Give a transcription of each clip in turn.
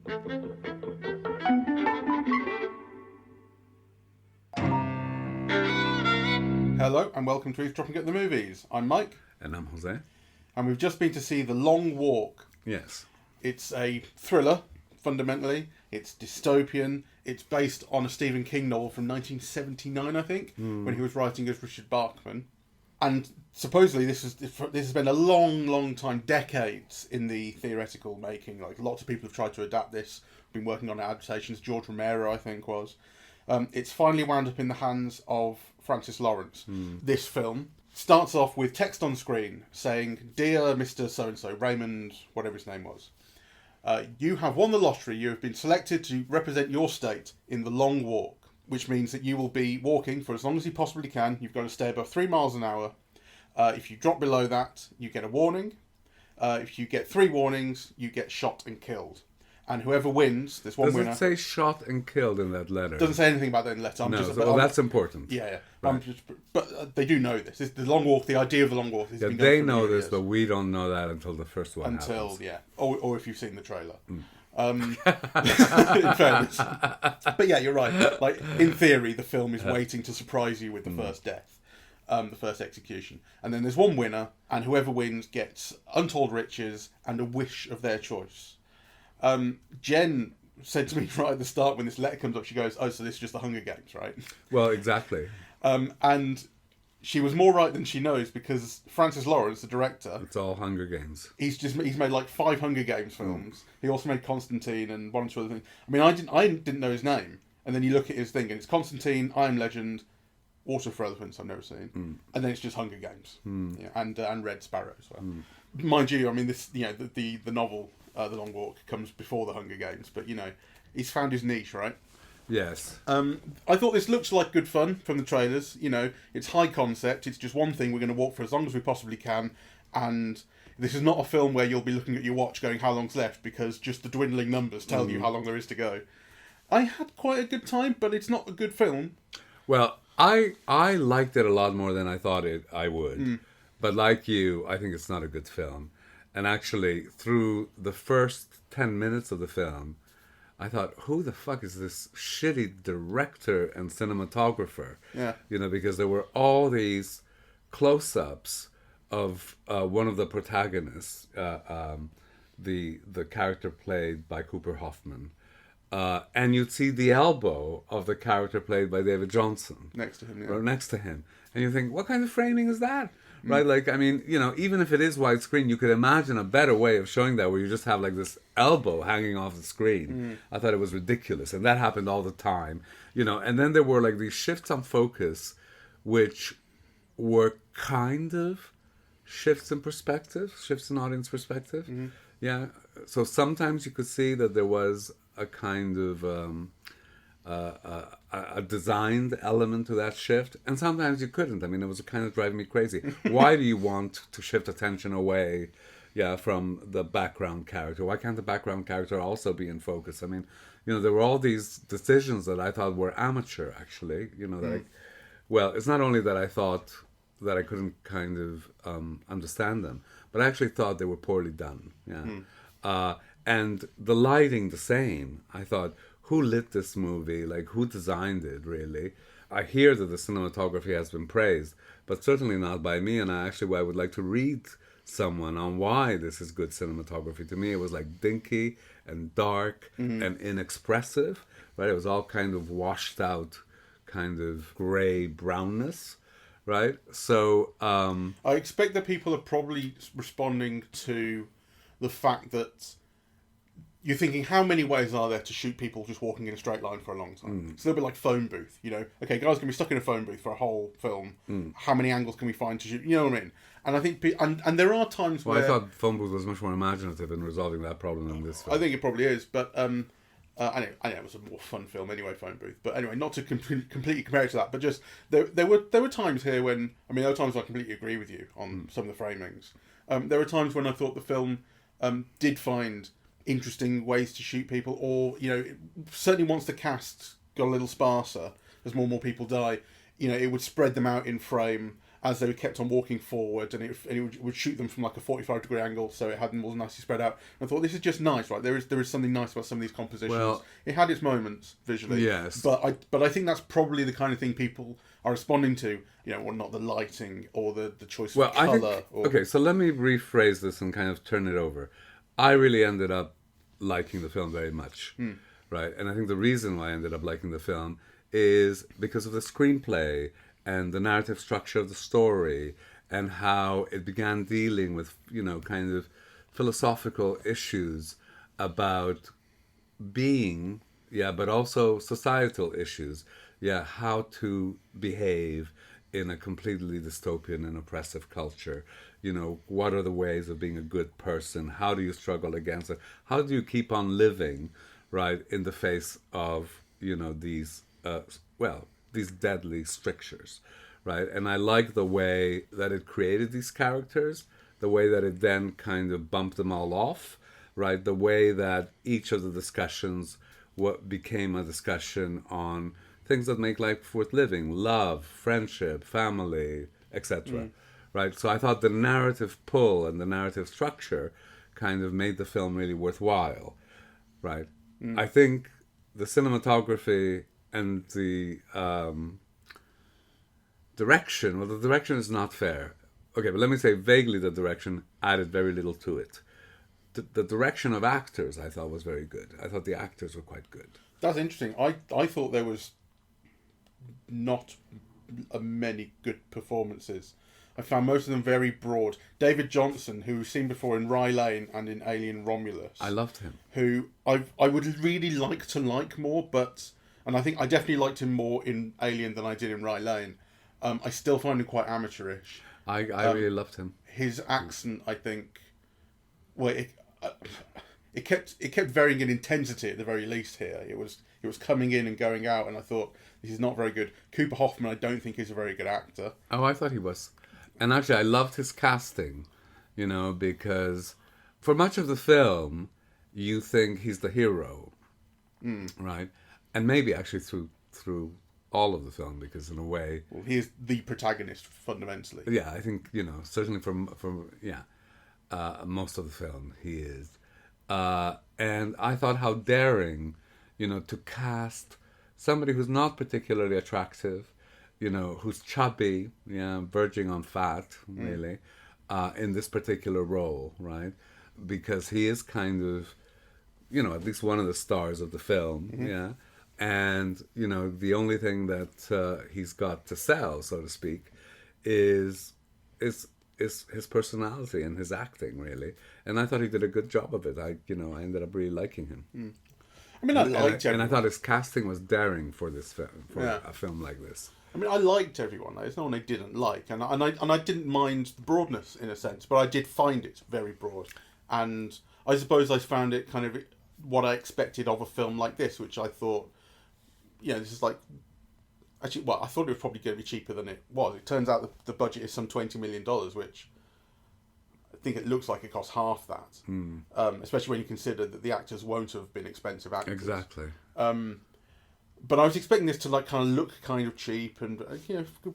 Hello and welcome to Eavesdropping at the Movies. I'm Mike. And I'm Jose. And we've just been to see The Long Walk. Yes. It's a thriller, fundamentally. It's dystopian. It's based on a Stephen King novel from 1979, I think, when he was writing as Richard Bachman. And supposedly this has been a long time, decades in the theoretical making. Like, lots of people have tried to adapt this, been working on adaptations. George Romero, I think, was. It's finally wound up in the hands of Francis Lawrence. This film starts off with text on screen saying, "Dear Mr. So-and-so, Raymond," whatever his name was, "you have won the lottery. You have been selected to represent your state in the long walk," which means that you will be walking for as long as you possibly can. You've got to stay above 3 miles an hour. If you drop below that, you get a warning. If you get 3 warnings, you get shot and killed. And whoever wins, there's one winner. Does it say shot and killed in that letter? Doesn't say anything about that in the letter. That's important. Yeah. Right. But they do know this. The long walk, the idea of the long walk. They know this, but we don't know that until the first one happens. Or if you've seen the trailer. In fairness. But yeah, you're right. Like, in theory, the film is waiting to surprise you with the first death. The first execution. And then there's one winner, and whoever wins gets untold riches and a wish of their choice. Jen said to me right at the start when this letter comes up, she goes, "Oh, so this is just the Hunger Games, right?" Well, exactly. And she was more right than she knows, because Francis Lawrence, the director, it's all Hunger Games. He's made like 5 Hunger Games films. He also made Constantine and one or two other things. I mean, I didn't know his name, and then you look at his thing, and it's Constantine, I Am Legend, Water for Elephants I've never seen, and then it's just Hunger Games, and Red Sparrow as well. Mind you, I mean, this the novel. The Long Walk comes before the Hunger Games, but he's found his niche, right? Yes. I thought this looks like good fun from the trailers. It's high concept. It's just one thing we're going to walk for as long as we possibly can, and this is not a film where you'll be looking at your watch going, "How long's left?" because just the dwindling numbers tell you how long there is to go. I had quite a good time, but it's not a good film. Well, I liked it a lot more than I thought I would, but like you, I think it's not a good film. And actually, through the first 10 minutes of the film, I thought, who the fuck is this shitty director and cinematographer? Yeah. Because there were all these close-ups of one of the protagonists, the character played by Cooper Hoffman. And you'd see the elbow of the character played by David Johnson. Next to him, yeah. Or next to him. And you think, what kind of framing is that? Right? Like, I mean, even if it is widescreen, you could imagine a better way of showing that, where you just have like this elbow hanging off the screen. I thought it was ridiculous. And that happened all the time. And then there were like these shifts on focus, which were kind of shifts in perspective, shifts in audience perspective. Yeah. So sometimes you could see that there was a kind of a designed element to that shift, and sometimes you couldn't. I mean, it was kind of driving me crazy. Why do you want to shift attention away from the background character? Why can't the background character also be in focus? I mean, there were all these decisions that I thought were amateur, actually. It's not only that I thought that I couldn't kind of understand them, but I actually thought they were poorly done. And the lighting, the same. I thought, who lit this movie? Like, who designed it, really? I hear that the cinematography has been praised, but certainly not by me, and I would like to read someone on why this is good cinematography. To me, it was like dinky and dark and inexpressive, right? It was all kind of washed out, kind of grey brownness, right? So I expect that people are probably responding to the fact that you're thinking, how many ways are there to shoot people just walking in a straight line for a long time? It's a little bit like phone booth, Okay, guys can be stuck in a phone booth for a whole film. How many angles can we find to shoot? You know what I mean? And I think, and there are times where... I thought phone booth was much more imaginative in resolving that problem than this film. I think it probably is, but I know it was a more fun film anyway, phone booth. But anyway, not to completely compare it to that, but just there were times here when, there were times I completely agree with you on some of the framings. There were times when I thought the film did find interesting ways to shoot people, or certainly once the cast got a little sparser as more and more people die, it would spread them out in frame as they kept on walking forward, and it would shoot them from like a 45-degree angle, so it had them all nicely spread out. And I thought, this is just nice, right? There is something nice about some of these compositions. Well, it had its moments visually, yes, but I think that's probably the kind of thing people are responding to. Well, not the lighting or the choice of color. Okay, so let me rephrase this and kind of turn it over. I really ended up liking the film very much, right? And I think the reason why I ended up liking the film is because of the screenplay and the narrative structure of the story, and how it began dealing with, kind of philosophical issues about being, but also societal issues, how to behave in a completely dystopian and oppressive culture. What are the ways of being a good person? How do you struggle against it? How do you keep on living, right, in the face of, these, these deadly strictures, right? And I like the way that it created these characters, the way that it then kind of bumped them all off, right? The way that each of the discussions became a discussion on things that make life worth living: love, friendship, family, etc. Right? So I thought the narrative pull and the narrative structure kind of made the film really worthwhile, right? I think the cinematography and the direction, the direction is not fair. Okay, but let me say vaguely the direction added very little to it. The direction of actors I thought was very good. I thought the actors were quite good. That's interesting. I thought there was not many good performances. I found most of them very broad. David Johnson, who we've seen before in Rye Lane and in Alien Romulus. I loved him. Who I would really like to like more, and I think I definitely liked him more in Alien than I did in Rye Lane. I still find him quite amateurish. I really loved him. His accent, I think, it kept varying in intensity at the very least here. It was coming in and going out, and I thought, this is not very good. Cooper Hoffman, I don't think is a very good actor. Oh, I thought he was. And actually, I loved his casting, because for much of the film, you think he's the hero, right? And maybe actually through all of the film, because in a way... Well, he is the protagonist, fundamentally. Yeah, I think, certainly from most of the film, he is. And I thought how daring, to cast somebody who's not particularly attractive, who's chubby, verging on fat, really, in this particular role, right? Because he is kind of, at least one of the stars of the film, And, the only thing that he's got to sell, so to speak, is his personality and his acting, really. And I thought he did a good job of it. I ended up really liking him. I mean, I liked everyone. And I thought his casting was daring for this film, a film like this. I mean, I liked everyone. There's no one I didn't like, and I didn't mind the broadness in a sense, but I did find it very broad, and I suppose I found it kind of what I expected of a film like this, which I thought, this is like. Actually, I thought it was probably going to be cheaper than it was. It turns out the budget is some $20 million, which I think it looks like it costs half that. Especially when you consider that the actors won't have been expensive actors. Exactly. But I was expecting this to kind of look kind of cheap and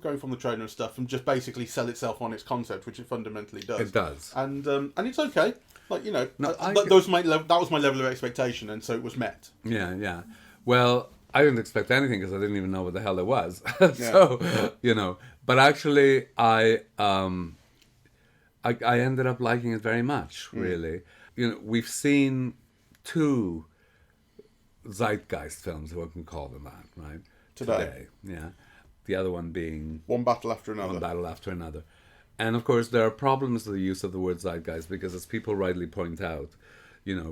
going from the trailer and stuff, and just basically sell itself on its concept, which it fundamentally does. It does, and it's okay. That was my level of expectation, and so it was met. Yeah. Well, I didn't expect anything because I didn't even know what the hell it was. So, but actually I ended up liking it very much, really. We've seen two zeitgeist films, if we can call them that, right? Today. Yeah. The other one being... One Battle After Another. One Battle After Another. And, of course, there are problems with the use of the word zeitgeist because, as people rightly point out,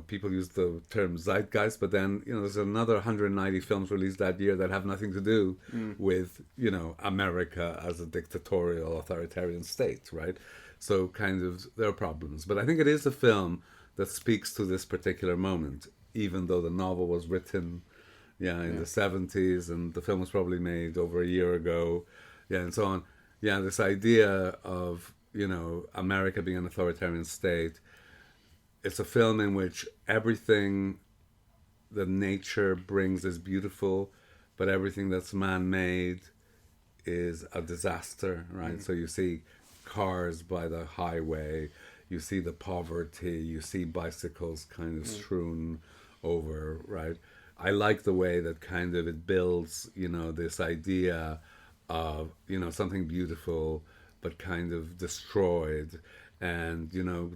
people use the term zeitgeist, but then, there's another 190 films released that year that have nothing to do with, America as a dictatorial, authoritarian state, right? So, kind of, there are problems. But I think it is a film that speaks to this particular moment, even though the novel was written, in the 70s, and the film was probably made over a year ago, and so on. Yeah, this idea of, America being an authoritarian state. It's a film in which everything that nature brings is beautiful, but everything that's man-made is a disaster, right? So you see cars by the highway, you see the poverty, you see bicycles kind of strewn over, right? I like the way that kind of it builds, this idea of, something beautiful but kind of destroyed, and,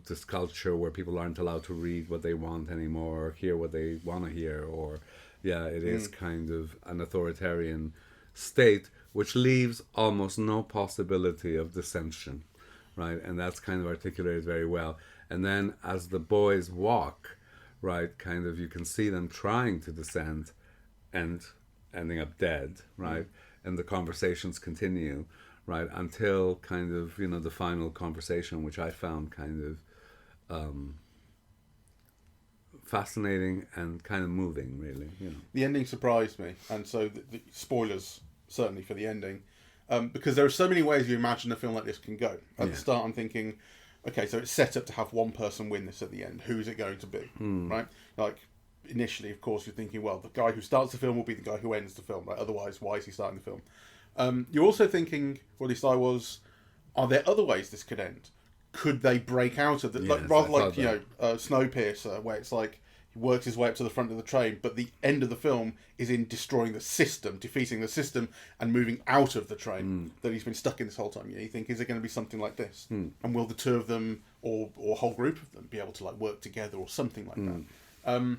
this culture where people aren't allowed to read what they want anymore, or hear what they want to hear, or, it is kind of an authoritarian state, which leaves almost no possibility of dissension, right? And that's kind of articulated very well. And then as the boys walk, right, kind of you can see them trying to dissent and ending up dead, right? And the conversations continue, right, until kind of, the final conversation, which I found kind of fascinating and kind of moving, really. The ending surprised me, and so the spoilers certainly for the ending, because there are so many ways you imagine a film like this can go. At the start, I'm thinking, okay, so it's set up to have one person win this at the end. Who's it going to be, right? Like, initially, of course, you're thinking, well, the guy who starts the film will be the guy who ends the film, right? Otherwise, why is he starting the film? You're also thinking, or at least I was, are there other ways this could end? Could they break out of the... Yes, rather like, Snowpiercer, where it's like, he works his way up to the front of the train, but the end of the film is in destroying the system, defeating the system, and moving out of the train that he's been stuck in this whole time. You think, is it going to be something like this? And will the two of them, or a whole group of them, be able to like work together, or something like that?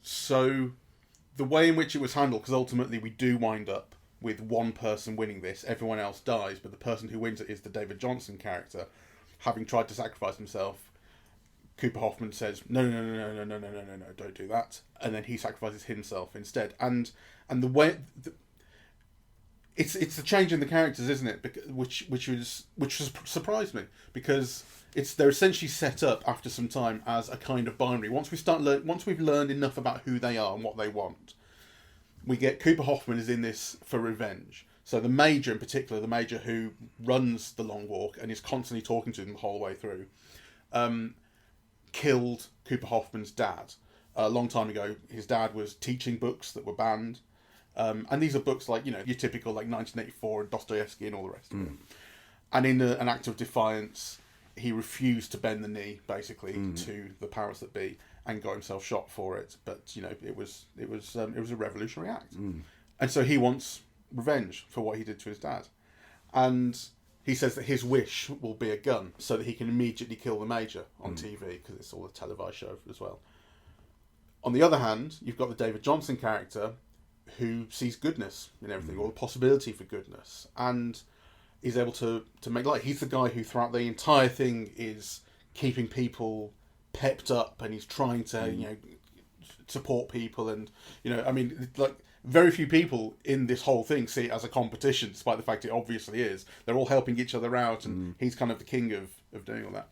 So the way in which it was handled, because ultimately we do wind up with one person winning this, everyone else dies, but the person who wins it is the David Johnson character, having tried to sacrifice himself. Cooper Hoffman says, no, don't do that, and then he sacrifices himself instead. And the way it's a change in the characters, isn't it? Which surprised me, because they're essentially set up after some time as a kind of binary. Once we've learned enough about who they are and what they want, we get Cooper Hoffman is in this for revenge. So the Major in particular, the Major who runs the Long Walk and is constantly talking to them the whole way through, killed Cooper Hoffman's dad a long time ago. His dad was teaching books that were banned, and these are books like your typical like 1984 and Dostoevsky and all the rest of it. And in an act of defiance, he refused to bend the knee basically to the powers that be and got himself shot for it. But it was a revolutionary act, and so he wants revenge for what he did to his dad, and he says that his wish will be a gun so that he can immediately kill the Major on TV, because it's all a televised show as well. On the other hand, you've got the David Johnson character who sees goodness in everything, or the possibility for goodness, and is able to make light. He's the guy who throughout the entire thing is keeping people pepped up, and he's trying to support people, and very few people in this whole thing see it as a competition, despite the fact it obviously is. They're all helping each other out, and he's kind of the king of doing all that.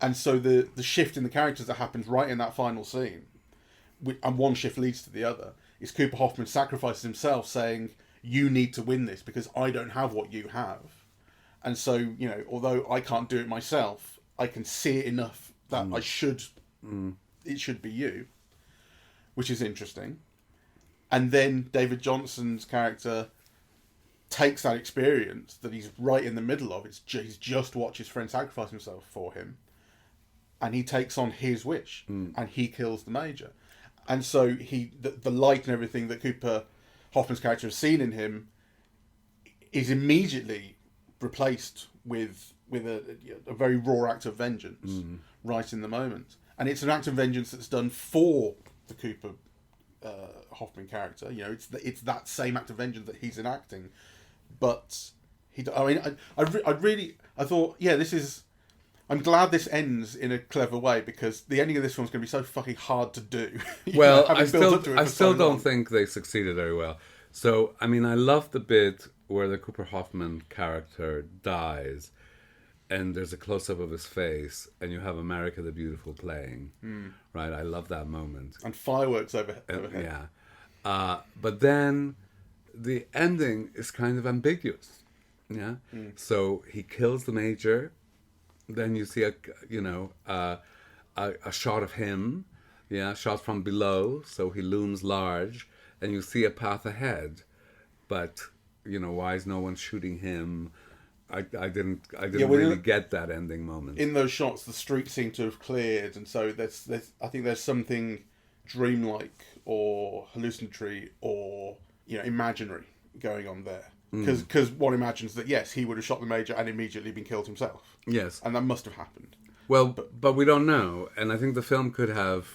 And so the shift in the characters that happens right in that final scene, and one shift leads to the other, is Cooper Hoffman sacrifices himself, saying, you need to win this because I don't have what you have. And so, although I can't do it myself, I can see it enough that it should be you, which is interesting. And then David Johnson's character takes that experience that he's right in the middle of. He's just watched his friend sacrifice himself for him, and he takes on his wish, and he kills the Major. And so the light and everything that Cooper Hoffman's character has seen in him is immediately replaced with a very raw act of vengeance right in the moment. And it's an act of vengeance that's done for the Cooper Hoffman character. It's that same act of vengeance that he's enacting, but I thought, this is. I'm glad this ends in a clever way, because the ending of this film is going to be so fucking hard to do. Well, I still don't think they succeeded very well. So, I love the bit where the Cooper Hoffman character dies, and there's a close-up of his face, and you have America the Beautiful playing, right? I love that moment. And fireworks overhead. Yeah. But then the ending is kind of ambiguous, yeah? So he kills the Major, then you see a shot of him, shot from below, so he looms large, and you see a path ahead, but why is no one shooting him? I didn't well, really get that ending moment. In those shots, the streets seem to have cleared, and so there's I think there's something dreamlike or hallucinatory or imaginary going on there. Because one imagines that yes, he would have shot the major and immediately been killed himself. Yes, and that must have happened. Well, but we don't know, and I think the film could have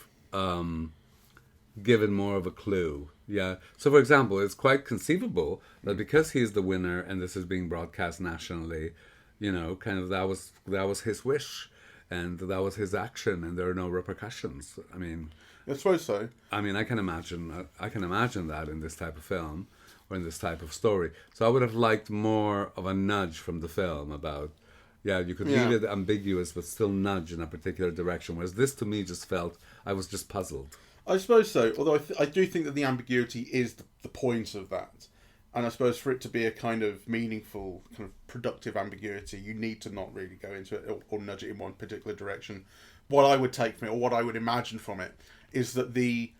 given more of a clue. Yeah. So, for example, it's quite conceivable that because he's the winner and this is being broadcast nationally, kind of that was his wish, and that was his action, and there are no repercussions. I mean, I suppose so. I mean, I can imagine that in this type of film or in this type of story. So I would have liked more of a nudge from the film about, you could leave it ambiguous but still nudge in a particular direction. Whereas this, to me, just felt I was just puzzled. I suppose so. Although I do think that the ambiguity is the point of that. And I suppose for it to be a kind of meaningful, kind of productive ambiguity, you need to not really go into it or nudge it in one particular direction. What I would take from it, or what I would imagine from it, is that the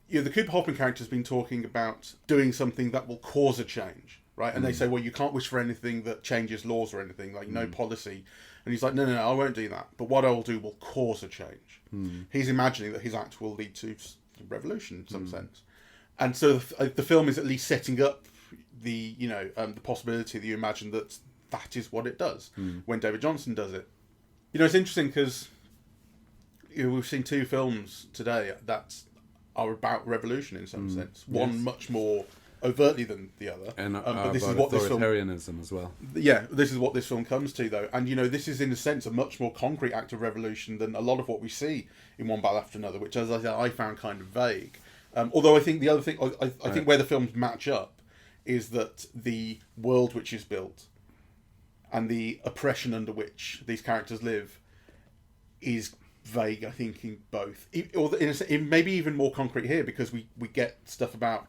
Cooper Hoffman character has been talking about doing something that will cause a change, right? And they say, well, you can't wish for anything that changes laws or anything, like no policy. And he's like, no, I won't do that. But what I will do will cause a change. He's imagining that his act will lead to revolution in some sense. And so the film is at least setting up the possibility that you imagine that is what it does when David Johnson does it. It's interesting because we've seen two films today that are about revolution in some sense. One much more overtly than the other, and but this is what authoritarianism as well. Yeah, this is what this film comes to, though, and this is in a sense a much more concrete act of revolution than a lot of what we see in One Battle After Another, which, as I said, I found kind of vague. Although I think the other thing, I think where the films match up is that the world which is built and the oppression under which these characters live is vague, I think, in both. Or maybe even more concrete here, because we get stuff about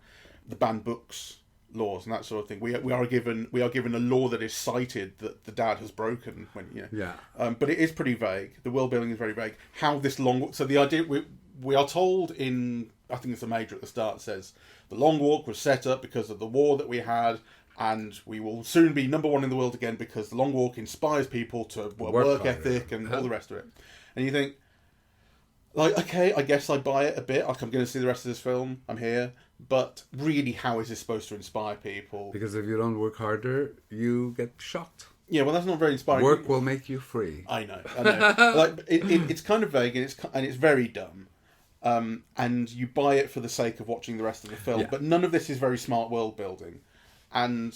the banned books laws and that sort of thing. We are given a law that is cited that the dad has broken but it is pretty vague. The world building is very vague. How this so the idea we are told in, I think it's the major at the start, says the long walk was set up because of the war that we had, and we will soon be number one in the world again because the long walk inspires people to work ethic and all the rest of it. And you think, like, okay, I guess I buy it a bit. Like, I'm going to see the rest of this film. I'm here. But really, how is this supposed to inspire people? Because if you don't work harder, you get shot. Yeah, well, that's not very inspiring. Work will make you free. I know. Like, it's kind of vague and it's very dumb. And you buy it for the sake of watching the rest of the film. But none of this is very smart world building. And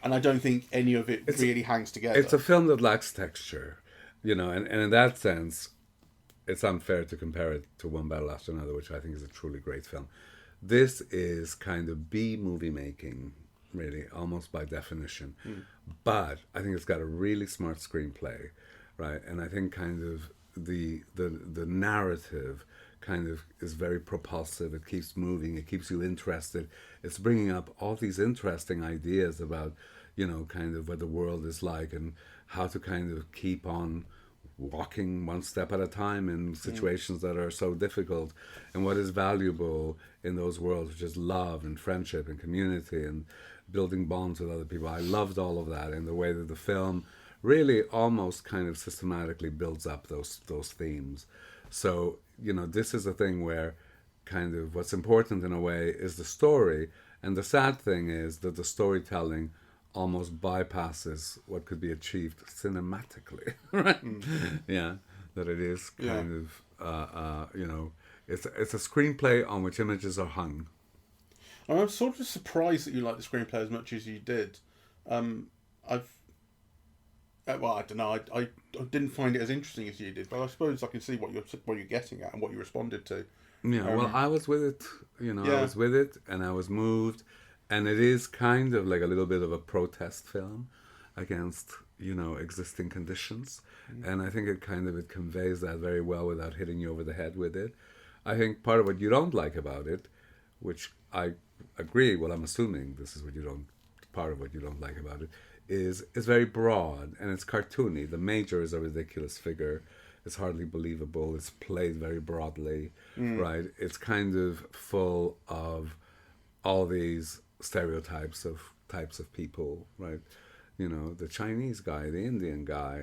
I don't think any of it really hangs together. It's a film that lacks texture, and in that sense, it's unfair to compare it to One Battle After Another, which I think is a truly great film. This is kind of B movie making, really, almost by definition. But I think it's got a really smart screenplay, right? And I think kind of the narrative kind of is very propulsive. It keeps moving. It keeps you interested. It's bringing up all these interesting ideas about, kind of what the world is like and how to kind of keep on walking one step at a time in situations that are so difficult, and what is valuable in those worlds, which is love and friendship and community and building bonds with other people. I loved all of that, and the way that the film really almost kind of systematically builds up those themes. So, this is a thing where kind of what's important in a way is the story, and the sad thing is that the storytelling almost bypasses what could be achieved cinematically, right? Yeah, that it is kind of, it's a screenplay on which images are hung. I'm sort of surprised that you like the screenplay as much as you did. I don't know. I didn't find it as interesting as you did, but I suppose I can see what you're getting at and what you responded to. Yeah, well, I was with it. I was with it, and I was moved. And it is kind of like a little bit of a protest film against, existing conditions. And I think it conveys that very well without hitting you over the head with it. I think part of what you don't like about it, which I agree, well, I'm assuming this is part of what you don't like about it, is very broad and it's cartoony. The major is a ridiculous figure. It's hardly believable. It's played very broadly, right? It's kind of full of all these stereotypes of types of people, right? You know, the Chinese guy, the Indian guy,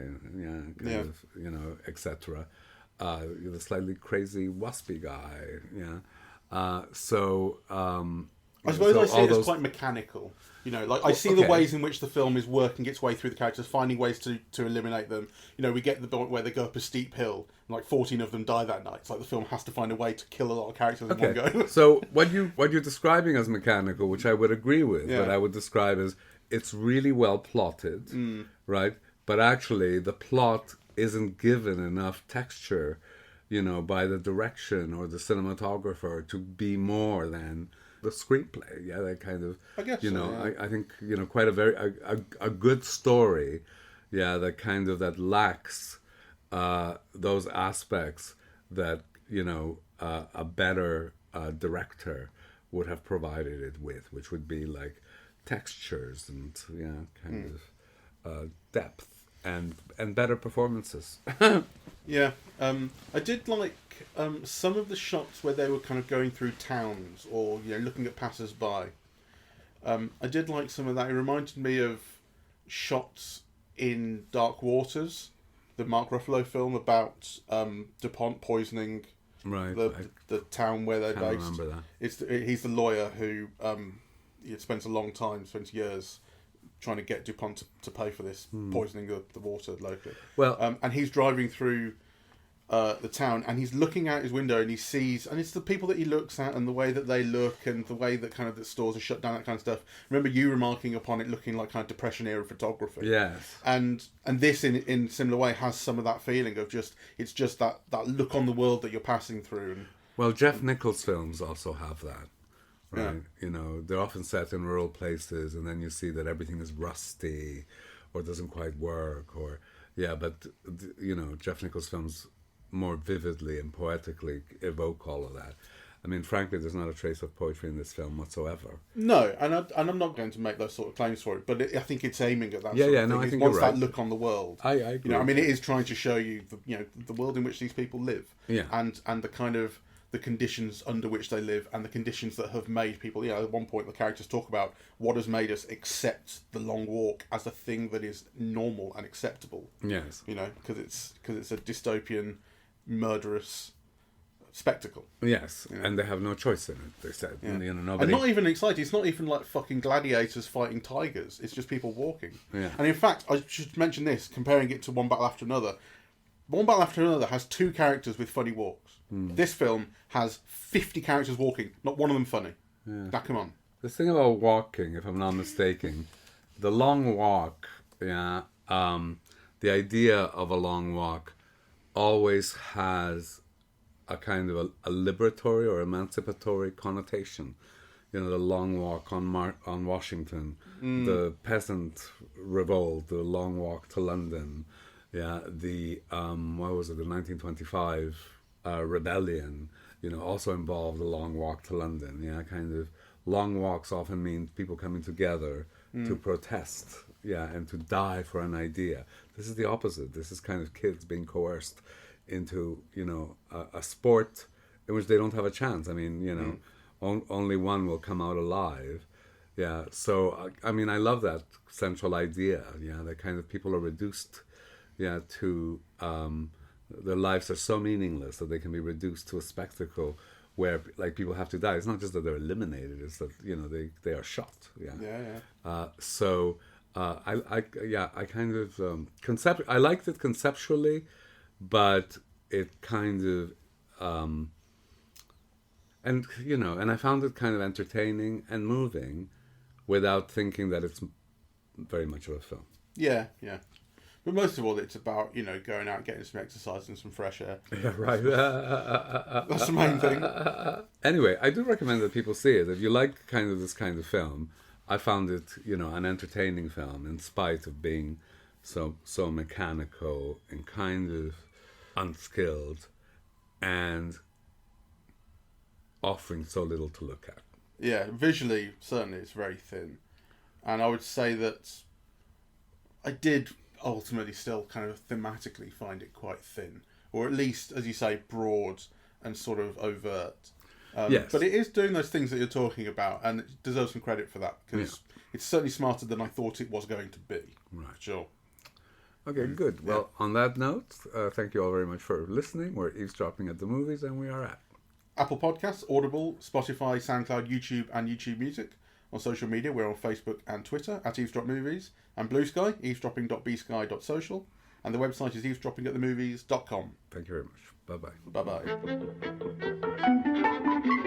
etc. The slightly crazy waspy guy, I suppose I see it as quite mechanical. You know, like I see the ways in which the film is working its way through the characters, finding ways to eliminate them. You know, we get the point where they go up a steep hill, and like 14 of them die that night. It's like the film has to find a way to kill a lot of characters in one go. So what you're describing as mechanical, which I would agree with, but I would describe as it's really well plotted, right? But actually, the plot isn't given enough texture, you know, by the direction or the cinematographer to be more than the screenplay. Yeah, that kind of, I guess, I think, you know, quite a good story, that lacks those aspects that, you know, a better director would have provided it with, which would be like textures and depth and better performances. I did like some of the shots where they were kind of going through towns or, you know, looking at passers-by. I did like some of that. It reminded me of shots in Dark Waters, the Mark Ruffalo film about DuPont poisoning the town where they're based. Remember that. He's the lawyer who spends a long time, spends years trying to get DuPont to pay for this poisoning the water locally. Well, and he's driving through the town, and he's looking out his window, and he sees, and it's the people that he looks at, and the way that they look, and the way that kind of the stores are shut down, that kind of stuff. Remember you remarking upon it looking like kind of Depression era photography. Yes. And this in similar way has some of that feeling of it's just that look on the world that you're passing through. And, well, Jeff Nichols' films also have that. Right, you know, they're often set in rural places, and then you see that everything is rusty, or doesn't quite work, but you know, Jeff Nichols' films more vividly and poetically evoke all of that. I mean, frankly, there's not a trace of poetry in this film whatsoever. No, and I'm not going to make those sort of claims for it, but I think it's aiming at that. I think you're right. That look on the world. I agree. You know, I mean, it is trying to show you the world in which these people live, and the kind of the conditions under which they live and the conditions that have made people. At one point the characters talk about what has made us accept the long walk as a thing that is normal and acceptable. Yes, you know, because it's a dystopian, murderous spectacle. Yes, and they have no choice in it. They said, nobody. And not even exciting. It's not even like fucking gladiators fighting tigers. It's just people walking. Yeah. And in fact, I should mention this, comparing it to One Battle After Another. One Battle After Another has 2 characters with funny walks. This film has 50 characters walking, not one of them funny. Now, come on. The thing about walking, if I'm not mistaken, the long walk, the idea of a long walk always has a kind of a liberatory or emancipatory connotation. You know, the long walk on Washington, the peasant revolt, the long walk to London, the what was it, the 1925 rebellion, you know, also involved a long walk to London. Kind of long walks often mean people coming together to protest, and to die for an idea. This is the opposite. This is kind of kids being coerced into, you know, a sport in which they don't have a chance. I mean, you know, only one will come out alive. Yeah, so, I mean, I love that central idea, that kind of people are reduced, to, their lives are so meaningless that they can be reduced to a spectacle where, like, people have to die. It's not just that they're eliminated, it's that, you know, they are shot. I kind of, I liked it conceptually, but it kind of, and, you know, and I found it kind of entertaining and moving without thinking that it's very much of a film. Yeah. But most of all, it's about, you know, going out, getting some exercise and some fresh air. Yeah, right. That's the main thing. Anyway, I do recommend that people see it. If you like kind of this kind of film, I found it, you know, an entertaining film in spite of being so mechanical and kind of unskilled and offering so little to look at. Yeah, visually, certainly it's very thin. And I would say that I did ultimately still kind of thematically find it quite thin. Or at least, as you say, broad and sort of overt. Yes. But it is doing those things that you're talking about, and it deserves some credit for that, because it's certainly smarter than I thought it was going to be. Right. Sure. Okay, good. Well, on that note, thank you all very much for listening. We're eavesdropping at the movies, and we are at Apple Podcasts, Audible, Spotify, SoundCloud, YouTube, and YouTube Music. On social media, we're on Facebook and Twitter at Eavesdrop Movies, and Blue Sky, eavesdropping.bsky.social, and the website is eavesdroppingatthemovies.com. Thank you very much. Bye-bye. Bye-bye.